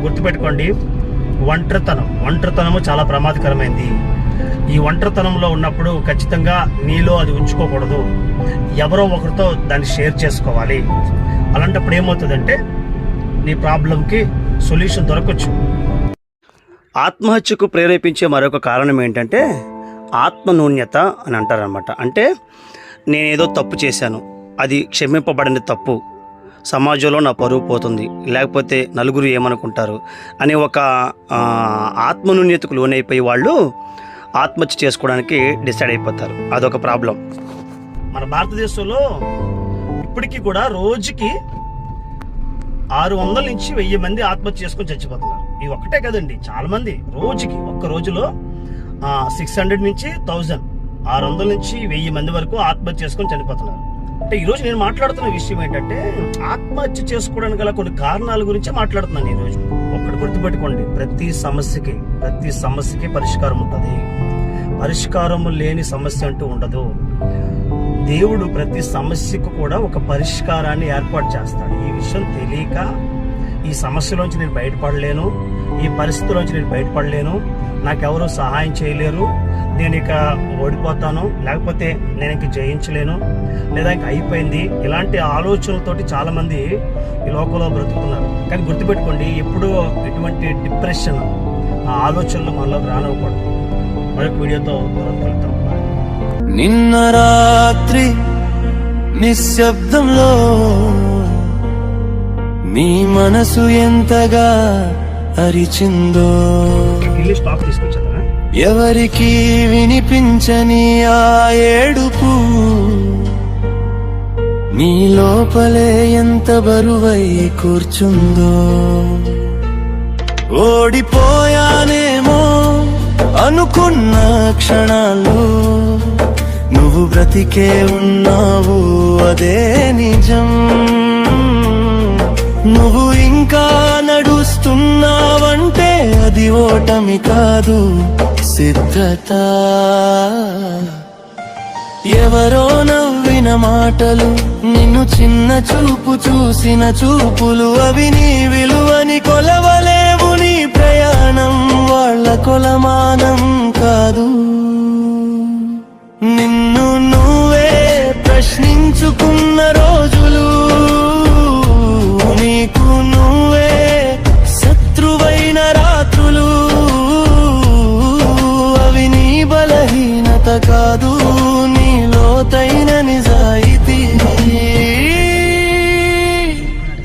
గుర్తుపెట్టుకోండి, ఒంటరితనము చాలా ప్రమాదకరమైంది. ఈ ఒంటరితనంలో ఉన్నప్పుడు ఖచ్చితంగా నీలో అది ఉంచుకోకూడదు, ఎవరో ఒకరితో దాన్ని షేర్ చేసుకోవాలి. అలాంటప్పుడు ఏమవుతుందంటే నీ ప్రాబ్లంకి సొల్యూషన్ దొరకచ్చు. ఆత్మహత్యకు ప్రేరేపించే మరొక కారణం ఏంటంటే ఆత్మన్యూన్యత అని అంటారనమాట. అంటే నేనేదో తప్పు చేశాను, అది క్షమింపబడని తప్పు, సమాజంలో నా పరువు పోతుంది, లేకపోతే నలుగురు ఏమనుకుంటారు అనే ఒక ఆత్మన్యూన్యతకు లోనైపోయి వాళ్ళు ఆత్మహత్య చేసుకోవడానికి డిసైడ్ అయిపోతారు. అదొక ప్రాబ్లం. మన భారతదేశంలో ఇప్పటికీ కూడా రోజుకి 600 నుంచి 1000 మంది ఆత్మహత్య చేసుకొని చచ్చిపోతున్నారు. ఇవి ఒక్కటే కదండి, చాలా మంది రోజుకి, ఒక్క రోజులో 600 నుంచి 1000, 600 నుంచి 1000 మంది వరకు ఆత్మహత్య చేసుకొని చనిపోతున్నారు. అంటే ఈరోజు నేను మాట్లాడుతున్న విషయం ఏంటంటే ఆత్మహత్య చేసుకోవడానికి గల కొన్ని కారణాల గురించి మాట్లాడుతున్నాను ఈరోజు. ఒక్కటి గుర్తుపెట్టుకోండి, ప్రతి సమస్యకి పరిష్కారం ఉంటుంది. పరిష్కారం లేని సమస్య అంటూ ఉండదు. దేవుడు ప్రతి సమస్యకు కూడా ఒక పరిష్కారాన్ని ఏర్పాటు చేస్తాడు. ఈ విషయం తెలియక ఈ సమస్యలోంచి నేను బయటపడలేను, ఈ పరిస్థితిలోంచి నేను బయటపడలేను, నాకెవరూ సహాయం చేయలేరు, నేను ఇక ఓడిపోతాను, లేకపోతే నేను ఇంక జయించలేను, లేదా ఇంక అయిపోయింది, ఇలాంటి ఆలోచనలతోటి చాలా మంది ఈ లోకంలో బ్రతుకుతున్నారు. కానీ గుర్తుపెట్టుకోండి, ఎప్పుడూ ఎటువంటి డిప్రెషన్ ఆలోచనలు మనలోకి రానివ్వకూడదు. మరొక వీడియోతో కలుద్దాం. నిన్న రాత్రి నిశ్శబ్దంలో నీ మనసు ఎంతగా అరిచిందో, స్టాక్ తీసుకొచ్చా, ఎవరికి వినిపించని ఆ ఏడుపు నీ లోపలే ఎంత బరువై కూర్చుందో. ఓడిపోయానేమో అనుకున్న క్షణాలు నువ్వు బ్రతికే ఉన్నావు, అదే నిజం. నువ్వు ఇంకా నడుస్తున్నావంటే అది ఓటమి కాదు, సిద్ధత. ఎవరో నవ్విన మాటలు, నిన్ను చిన్న చూపు చూసిన చూపులు, అవి నీ విలువని కొలవలేవు. నీ ప్రయాణం వాళ్ళ కొలమానం కాదు. నిన్ను నువ్వే ప్రశ్నించుకున్న రోజు